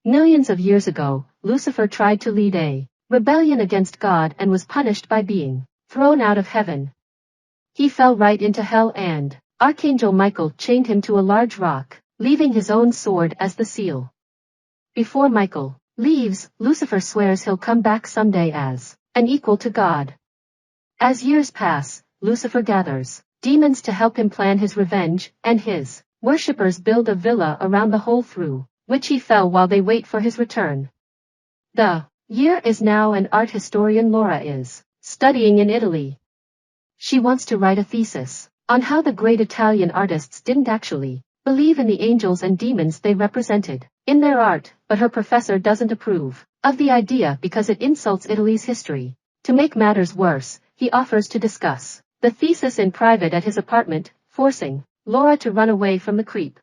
Millions of years ago, Lucifer tried to lead a rebellion against God and was punished by being thrown out of heaven. He fell right into hell and Archangel Michael chained him to a large rock, leaving his own sword as the seal. Before Michael leaves, Lucifer swears he'll come back someday as an equal to God. As years pass, Lucifer gathers demons to help him plan his revenge, and his worshippers build a villa around the hole through which he fell while they wait for his return. The year is now, and art historian Laura is studying in Italy. She wants to write a thesis on how the great Italian artists didn't actually believe in the angels and demons they represented in their art, but her professor doesn't approve of the idea because it insults Italy's history. To make matters worse, he offers to discuss the thesis in private at his apartment, forcing Laura to run away from the creep.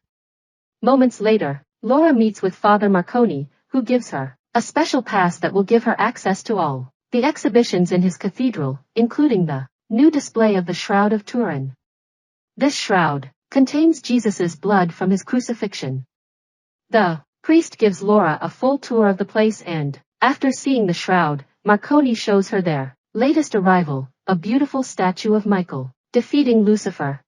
Moments later, Laura meets with Father Marconi, who gives her a special pass that will give her access to all the exhibitions in his cathedral, including the new display of the Shroud of Turin. This shroud contains Jesus's blood from his crucifixion. The priest gives Laura a full tour of the place, and after seeing the shroud, Marconi shows her their latest arrival, a beautiful statue of Michael defeating Lucifer.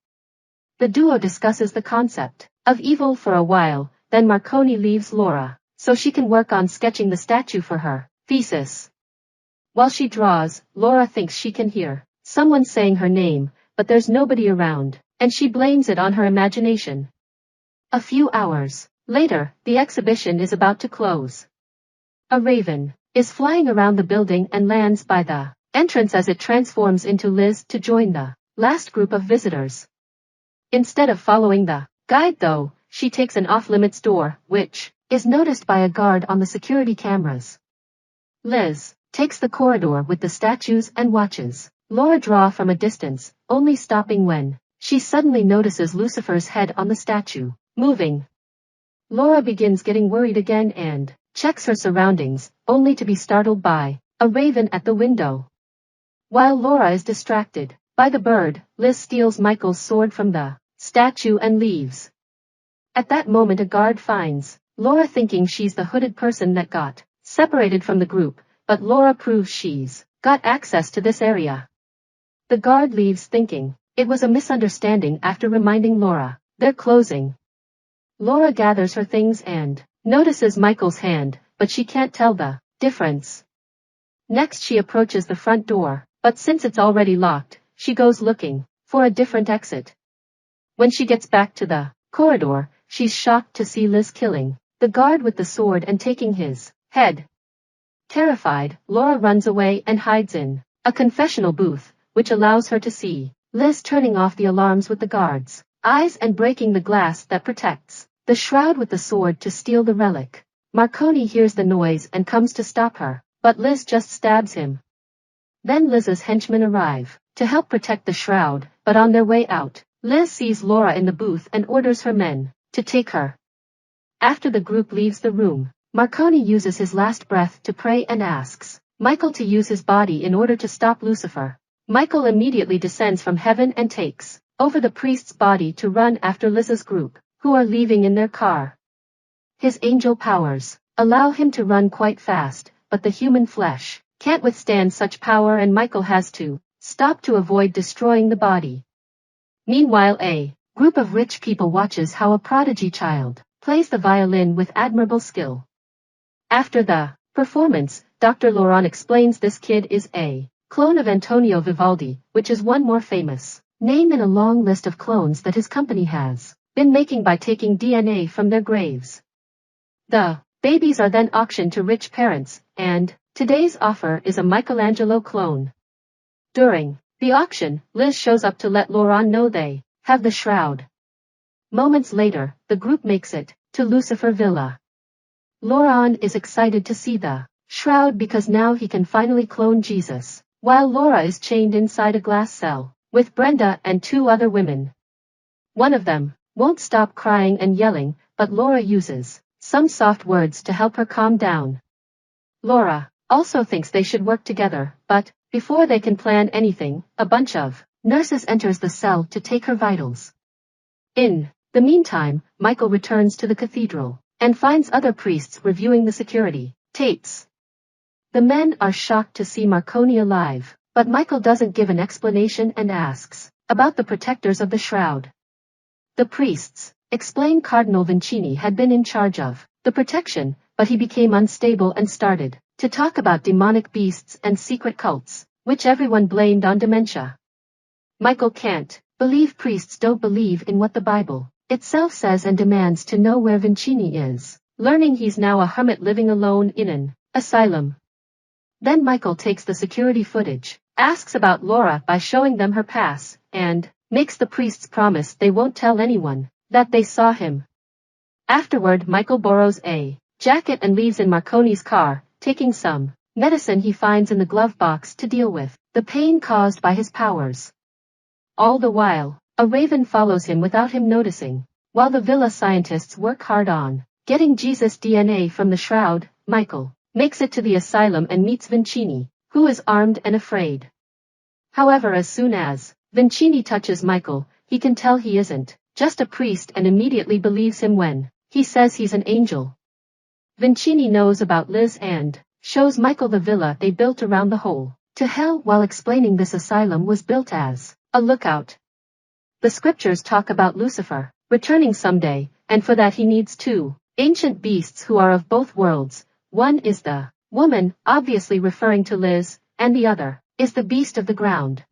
The duo discusses the concept of evil for a while, then Marconi leaves Laura so she can work on sketching the statue for her thesis. While she draws, Laura thinks she can hear someone saying her name, but there's nobody around, and she blames it on her imagination. A few hours later, the exhibition is about to close. A raven is flying around the building and lands by the entrance as it transforms into Liz to join the last group of visitors. Instead of following the guide though, she takes an off-limits door, which is noticed by a guard on the security cameras. Liz takes the corridor with the statues and watches Laura draw from a distance, only stopping when she suddenly notices Lucifer's head on the statue moving. Laura begins getting worried again and checks her surroundings, only to be startled by a raven at the window. While Laura is distracted by the bird, Liz steals Michael's sword from the statue and leaves. At that moment a guard finds Laura, thinking she's the hooded person that got separated from the group, but Laura proves she's got access to this area. The guard leaves thinking it was a misunderstanding after reminding Laura they're closing. Laura gathers her things and notices Michael's hand, but she can't tell the difference. Next she approaches the front door, but since it's already locked, she goes looking for a different exit. When she gets back to the corridor, she's shocked to see Liz killing the guard with the sword and taking his head. Terrified, Laura runs away and hides in a confessional booth, which allows her to see Liz turning off the alarms with the guards' eyes and breaking the glass that protects the shroud with the sword to steal the relic. Marconi hears the noise and comes to stop her, but Liz just stabs him. Then Liz's henchmen arrive to help protect the shroud, but on their way out, Liz sees Laura in the booth and orders her men to take her. After the group leaves the room, Marconi uses his last breath to pray and asks Michael to use his body in order to stop Lucifer. Michael immediately descends from heaven and takes over the priest's body to run after Liz's group, who are leaving in their car. His angel powers allow him to run quite fast, but the human flesh can't withstand such power and Michael has to stop to avoid destroying the body. Meanwhile, a group of rich people watches how a prodigy child plays the violin with admirable skill. After the performance, Dr. Laurent explains this kid is a clone of Antonio Vivaldi, which is one more famous name in a long list of clones that his company has been making by taking DNA from their graves. The babies are then auctioned to rich parents, and today's offer is a Michelangelo clone. During the auction, Liz shows up to let Laurent know they have the shroud. Moments later, the group makes it to Lucifer Villa. Laurent is excited to see the shroud because now he can finally clone Jesus, while Laura is chained inside a glass cell with Brenda and two other women. One of them won't stop crying and yelling, but Laura uses some soft words to help her calm down. Laura also thinks they should work together, but before they can plan anything, a bunch of nurses enters the cell to take her vitals. In the meantime, Michael returns to the cathedral and finds other priests reviewing the security tapes. The men are shocked to see Marconi alive, but Michael doesn't give an explanation and asks about the protectors of the shroud. The priests explain Cardinal Vincini had been in charge of the protection, but he became unstable and started to talk about demonic beasts and secret cults, which everyone blamed on dementia. Michael can't believe priests don't believe in what the Bible itself says and demands to know where Vincini is, learning he's now a hermit living alone in an asylum. Then Michael takes the security footage, asks about Laura by showing them her pass, and makes the priests promise they won't tell anyone that they saw him. Afterward, Michael borrows a jacket and leaves in Marconi's car, taking some medicine he finds in the glove box to deal with the pain caused by his powers. All the while, a raven follows him without him noticing. While the villa scientists work hard on getting Jesus' DNA from the shroud, Michael makes it to the asylum and meets Vincini, who is armed and afraid. However, as soon as Vincini touches Michael, he can tell he isn't just a priest and immediately believes him when he says he's an angel. Vincini knows about Liz and shows Michael the villa they built around the hole to hell while explaining this asylum was built as a lookout. The scriptures talk about Lucifer returning someday, and for that he needs two ancient beasts who are of both worlds. One is the woman, obviously referring to Liz, and the other is the beast of the ground.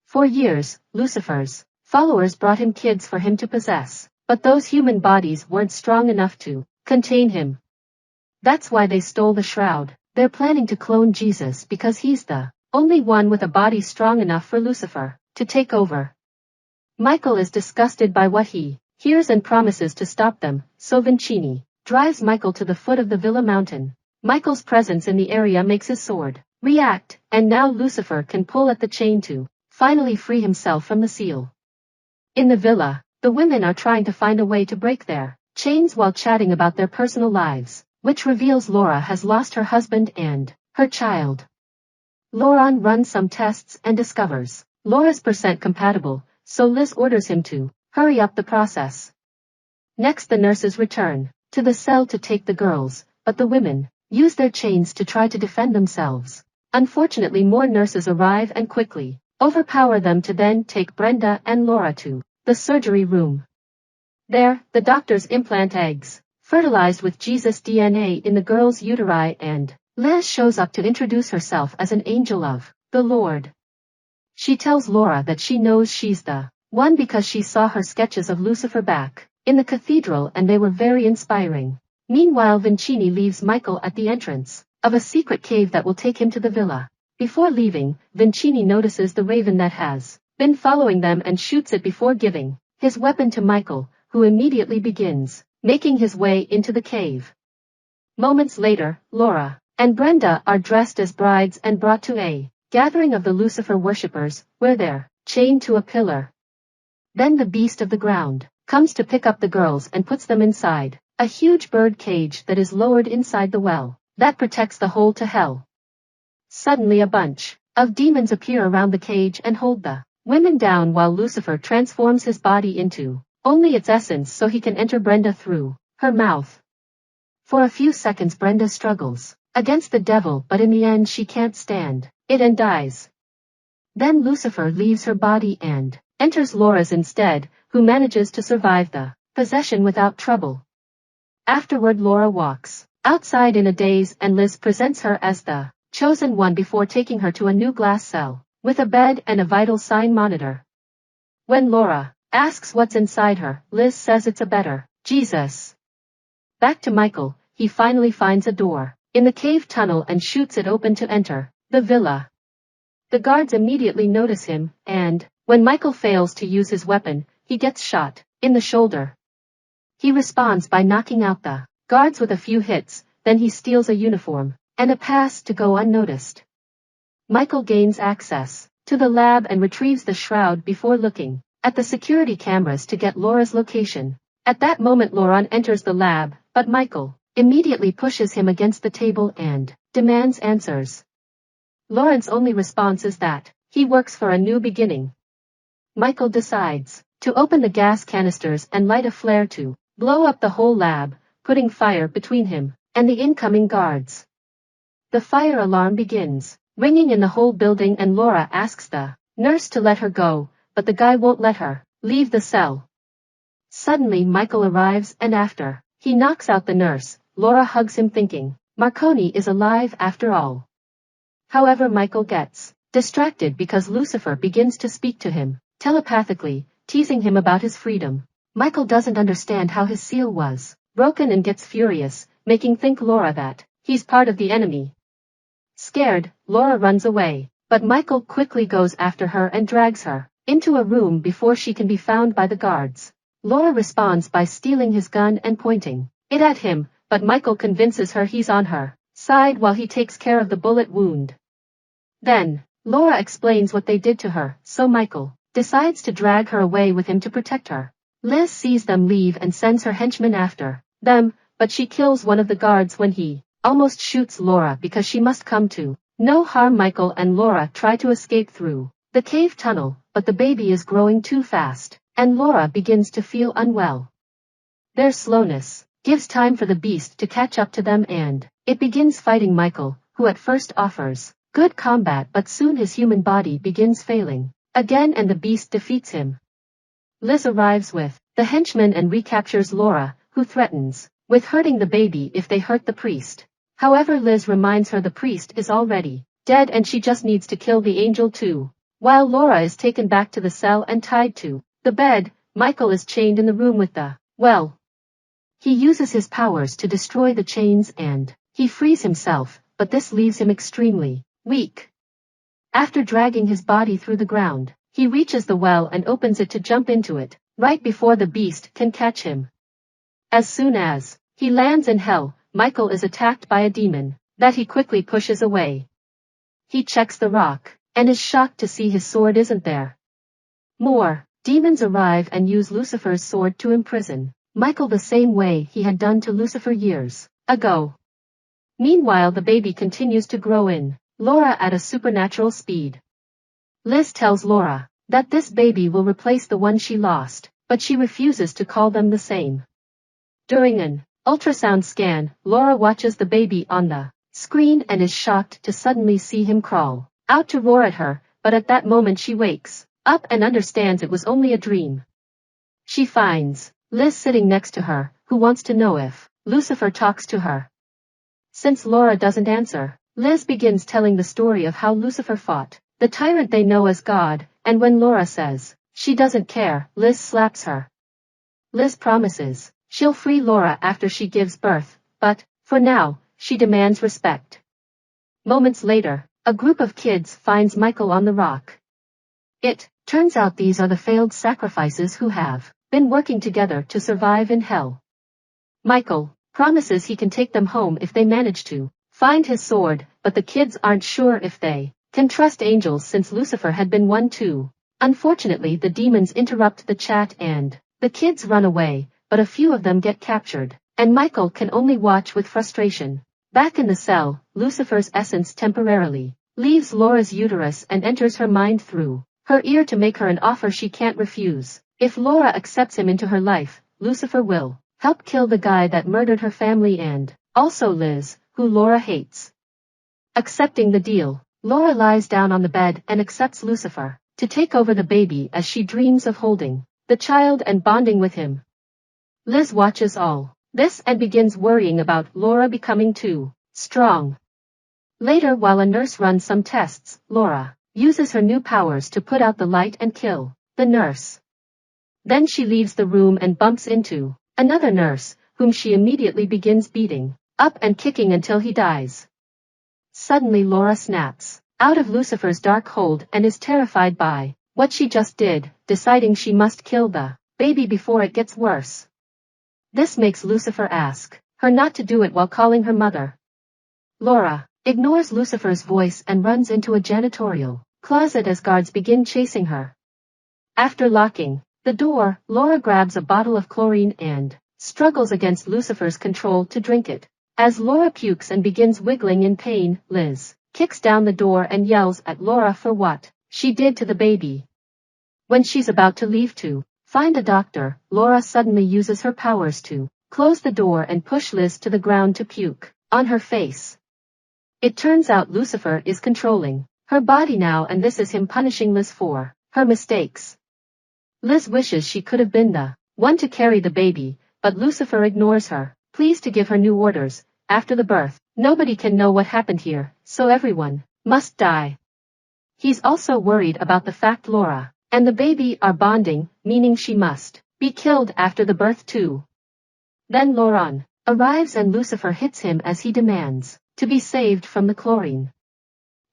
For years, Lucifer's followers brought him kids for him to possess, but those human bodies weren't strong enough to contain him. That's why they stole the shroud. They're planning to clone Jesus because he's the only one with a body strong enough for Lucifer to take over. Michael is disgusted by what he hears and promises to stop them, so Vincini drives Michael to the foot of the villa mountain. Michael's presence in the area makes his sword react, and now Lucifer can pull at the chain to finally free himself from the seal. In the villa, the women are trying to find a way to break their chains while chatting about their personal lives, which reveals Laura has lost her husband and her child. Lauren runs some tests and discovers Laura's percent compatible, so Liz orders him to hurry up the process. Next, the nurses return to the cell to take the girls, but the women use their chains to try to defend themselves. Unfortunately, more nurses arrive and quickly overpower them to then take Brenda and Laura to the surgery room. There, the doctors implant eggs, fertilized with Jesus' DNA in the girls' uteri, and Liz shows up to introduce herself as an angel of the Lord. She tells Laura that she knows she's the one because she saw her sketches of Lucifer back in the cathedral and they were very inspiring. Meanwhile, Vincini leaves Michael at the entrance of a secret cave that will take him to the villa. Before leaving, Vincini notices the raven that has been following them and shoots it before giving his weapon to Michael, who immediately begins making his way into the cave. Moments later, Laura and Brenda are dressed as brides and brought to a gathering of the Lucifer worshippers, where they're chained to a pillar. Then the beast of the ground comes to pick up the girls and puts them inside a huge bird cage that is lowered inside the well that protects the hole to hell. Suddenly a bunch of demons appear around the cage and hold the women down while Lucifer transforms his body into only its essence so he can enter Brenda through her mouth. For a few seconds Brenda struggles against the devil, but in the end she can't stand it and dies. Then Lucifer leaves her body and enters Laura's instead, who manages to survive the possession without trouble. Afterward, Laura walks outside in a daze and Liz presents her as the chosen one before taking her to a new glass cell with a bed and a vital sign monitor. When Laura asks what's inside her, Liz says it's a better Jesus. Back to Michael, he finally finds a door in the cave tunnel and shoots it open to enter the villa. The guards immediately notice him, and when Michael fails to use his weapon, he gets shot in the shoulder. He responds by knocking out the guards with a few hits, then he steals a uniform and a pass to go unnoticed. Michael gains access to the lab and retrieves the shroud before looking at the security cameras to get Laura's location. At that moment Lauren enters the lab, but Michael immediately pushes him against the table and demands answers. Lauren's only response is that he works for a new beginning. Michael decides to open the gas canisters and light a flare to blow up the whole lab, putting fire between him and the incoming guards. The fire alarm begins, ringing in the whole building, and Laura asks the nurse to let her go, but the guy won't let her leave the cell. Suddenly Michael arrives, and after he knocks out the nurse, Laura hugs him thinking, Marconi is alive after all. However, Michael gets distracted because Lucifer begins to speak to him telepathically, teasing him about his freedom. Michael doesn't understand how his seal was broken and gets furious, making think Laura that he's part of the enemy. Scared, Laura runs away, but Michael quickly goes after her and drags her into a room before she can be found by the guards. Laura responds by stealing his gun and pointing it at him, but Michael convinces her he's on her side while he takes care of the bullet wound. Then, Laura explains what they did to her, so Michael decides to drag her away with him to protect her. Liz sees them leave and sends her henchmen after them, but she kills one of the guards when he almost shoots Laura because she must come to no harm. Michael and Laura try to escape through the cave tunnel, but the baby is growing too fast, and Laura begins to feel unwell. Their slowness gives time for the beast to catch up to them, and it begins fighting Michael, who at first offers good combat, but soon his human body begins failing again and the beast defeats him. Liz arrives with the henchmen and recaptures Laura, who threatens with hurting the baby if they hurt the priest. However, Liz reminds her the priest is already dead and she just needs to kill the angel too. While Laura is taken back to the cell and tied to the bed, Michael is chained in the room with the he uses his powers to destroy the chains and he frees himself, but this leaves him extremely weak. After dragging his body through the ground, he reaches the well and opens it to jump into it, right before the beast can catch him. As soon as he lands in hell, Michael is attacked by a demon that he quickly pushes away. He checks the rock and is shocked to see his sword isn't there. More demons arrive and use Lucifer's sword to imprison Michael the same way he had done to Lucifer years ago. Meanwhile, the baby continues to grow in Laura at a supernatural speed. Liz tells Laura that this baby will replace the one she lost, but she refuses to call them the same. During an ultrasound scan, Laura watches the baby on the screen and is shocked to suddenly see him crawl out to roar at her, but at that moment she wakes up and understands it was only a dream. She finds Liz sitting next to her, who wants to know if Lucifer talks to her. Since Laura doesn't answer, Liz begins telling the story of how Lucifer fought the tyrant they know as God, and when Laura says she doesn't care, Liz slaps her. Liz promises she'll free Laura after she gives birth, but, for now, she demands respect. Moments later, a group of kids finds Michael on the rock. It turns out these are the failed sacrifices who have been working together to survive in hell. Michael promises he can take them home if they manage to find his sword, but the kids aren't sure if they can trust angels since Lucifer had been one too. Unfortunately, the demons interrupt the chat and the kids run away, but a few of them get captured, and Michael can only watch with frustration. Back in the cell, Lucifer's essence temporarily leaves Laura's uterus and enters her mind through her ear to make her an offer she can't refuse. If Laura accepts him into her life, Lucifer will help kill the guy that murdered her family and also Liz, who Laura hates. Accepting the deal, Laura lies down on the bed and accepts Lucifer to take over the baby as she dreams of holding the child and bonding with him. Liz watches all this and begins worrying about Laura becoming too strong. Later, while a nurse runs some tests, Laura uses her new powers to put out the light and kill the nurse. Then she leaves the room and bumps into another nurse, whom she immediately begins beating up and kicking until he dies. Suddenly Laura snaps out of Lucifer's dark hold and is terrified by what she just did, deciding she must kill the baby before it gets worse. This makes Lucifer ask her not to do it while calling her mother. Laura ignores Lucifer's voice and runs into a janitorial closet as guards begin chasing her. After locking the door, Laura grabs a bottle of chlorine and struggles against Lucifer's control to drink it. As Laura pukes and begins wiggling in pain, Liz kicks down the door and yells at Laura for what she did to the baby. When she's about to leave to find a doctor, Laura suddenly uses her powers to close the door and push Liz to the ground to puke on her face. It turns out Lucifer is controlling her body now, and this is him punishing Liz for her mistakes. Liz wishes she could have been the one to carry the baby, but Lucifer ignores her, pleased to give her new orders. After the birth, nobody can know what happened here, so everyone must die. He's also worried about the fact Laura and the baby are bonding, meaning she must be killed after the birth too. Then Lauren arrives and Lucifer hits him as he demands to be saved from the chlorine.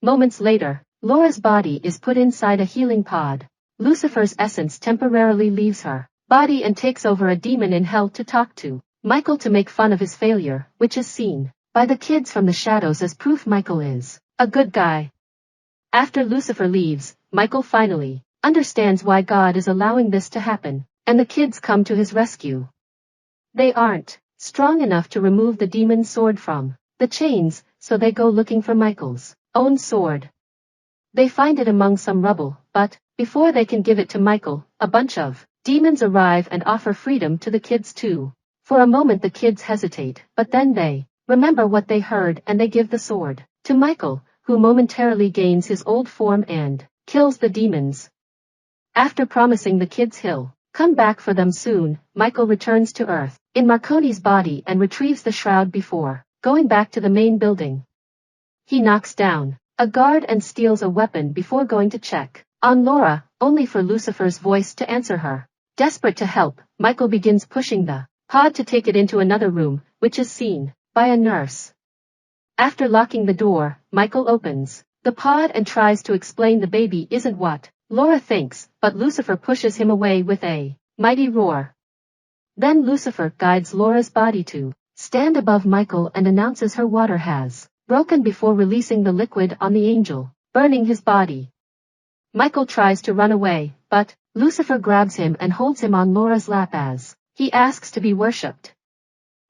Moments later, Laura's body is put inside a healing pod. Lucifer's essence temporarily leaves her body and takes over a demon in hell to talk to Michael to make fun of his failure, which is seen by the kids from the shadows as proof Michael is a good guy. After Lucifer leaves, Michael finally understands why God is allowing this to happen, and the kids come to his rescue. They aren't strong enough to remove the demon's sword from the chains, so they go looking for Michael's own sword. They find it among some rubble, but before they can give it to Michael, a bunch of demons arrive and offer freedom to the kids too. For a moment the kids hesitate, but then they remember what they heard and they give the sword to Michael, who momentarily gains his old form and kills the demons. After promising the kids he'll come back for them soon, Michael returns to Earth in Marconi's body and retrieves the shroud before going back to the main building. He knocks down a guard and steals a weapon before going to check on Laura, only for Lucifer's voice to answer her. Desperate to help, Michael begins pushing the pod to take it into another room, which is seen by a nurse. After locking the door, Michael opens the pod and tries to explain the baby isn't what Laura thinks, but Lucifer pushes him away with a mighty roar. Then Lucifer guides Laura's body to stand above Michael and announces her water has broken before releasing the liquid on the angel, burning his body. Michael tries to run away, but Lucifer grabs him and holds him on Laura's lap as he asks to be worshipped.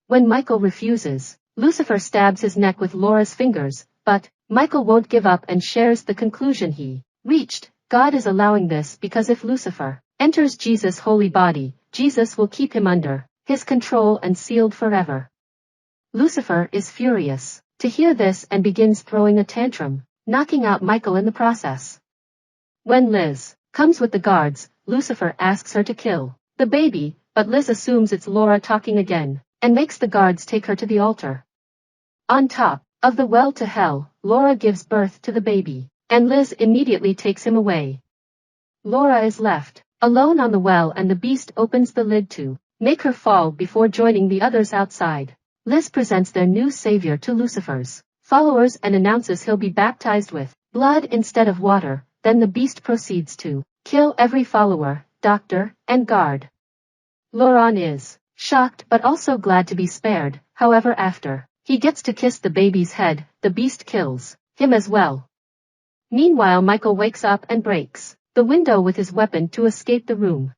When Michael refuses, Lucifer stabs his neck with Laura's fingers, but Michael won't give up and shares the conclusion he reached. God is allowing this because if Lucifer enters Jesus' holy body, Jesus will keep him under his control and sealed forever. Lucifer is furious to hear this and begins throwing a tantrum, knocking out Michael in the process. When Liz comes with the guards, Lucifer asks her to kill the baby, but Liz assumes it's Laura talking again, and makes the guards take her to the altar. On top of the well to hell, Laura gives birth to the baby, and Liz immediately takes him away. Laura is left alone on the well and the beast opens the lid to make her fall before joining the others outside. Liz presents their new savior to Lucifer's followers and announces he'll be baptized with blood instead of water. Then the beast proceeds to kill every follower, doctor, and guard. Lauren is shocked but also glad to be spared. However, after he gets to kiss the baby's head, the beast kills him as well. Meanwhile, Michael wakes up and breaks the window with his weapon to escape the room.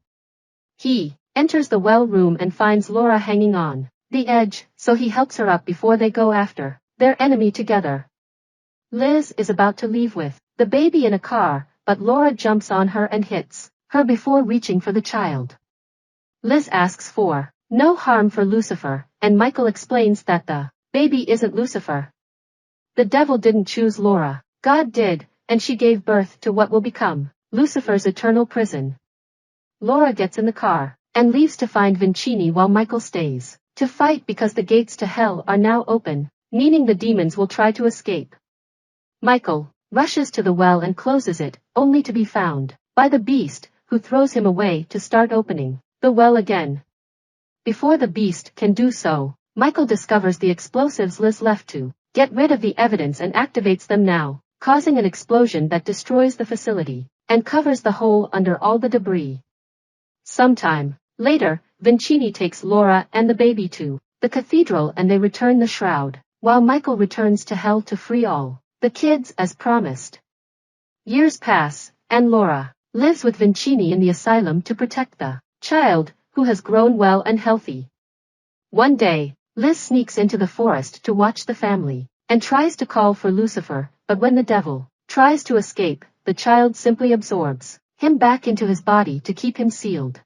He enters the well room and finds Laura hanging on the edge, so he helps her up before they go after their enemy together. Liz is about to leave with the baby in a car, but Laura jumps on her and hits her before reaching for the child. Liz asks for no harm for Lucifer, and Michael explains that the baby isn't Lucifer. The devil didn't choose Laura, God did, and she gave birth to what will become Lucifer's eternal prison. Laura gets in the car and leaves to find Vincini while Michael stays to fight because the gates to hell are now open, meaning the demons will try to escape. Michael rushes to the well and closes it, only to be found by the beast, who throws him away to start opening the well again. Before the beast can do so, Michael discovers the explosives Liz left to get rid of the evidence and activates them now, causing an explosion that destroys the facility and covers the hole under all the debris. Sometime later, Vincini takes Laura and the baby to the cathedral and they return the shroud, while Michael returns to hell to free all the kids as promised. Years pass, and Laura lives with Vincini in the asylum to protect the child, who has grown well and healthy. One day, Liz sneaks into the forest to watch the family, and tries to call for Lucifer, but when the devil tries to escape, the child simply absorbs him back into his body to keep him sealed.